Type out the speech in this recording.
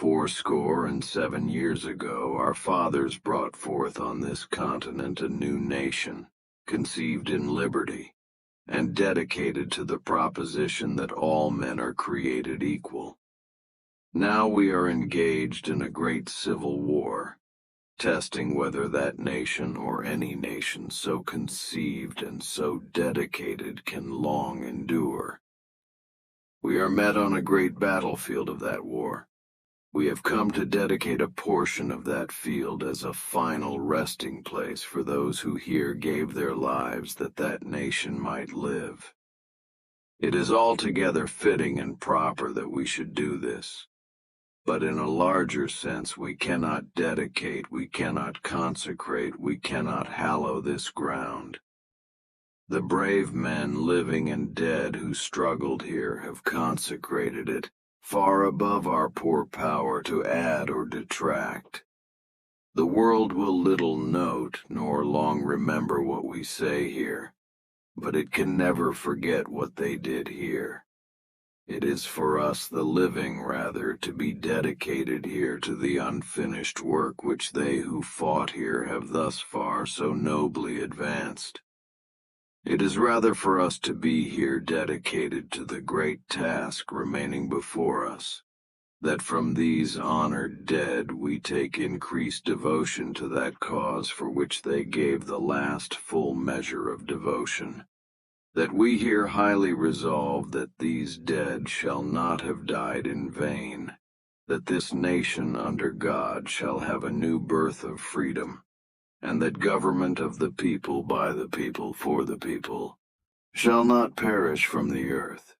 407 years ago, our fathers brought forth on this continent a new nation, conceived in liberty, and dedicated to the proposition that all men are created equal. Now we are engaged in a great civil war, testing whether that nation or any nation so conceived and so dedicated can long endure. We are met on a great battlefield of that war. We have come to dedicate a portion of that field as a final resting place for those who here gave their lives that that nation might live. It is altogether fitting and proper that we should do this. But in a larger sense, we cannot dedicate, we cannot consecrate, we cannot hallow this ground. The brave men, living and dead, who struggled here have consecrated it, far above our poor power to add or detract. The world will little note nor long remember what we say here, but it can never forget what they did here. It is for us, the living, rather, to be dedicated here to the unfinished work which they who fought here have thus far so nobly advanced. It is rather for us to be here dedicated to the great task remaining before us, that from these honored dead we take increased devotion to that cause for which they gave the last full measure of devotion, that we here highly resolve that these dead shall not have died in vain, that this nation under God shall have a new birth of freedom, and that government of the people, by the people, for the people, shall not perish from the earth.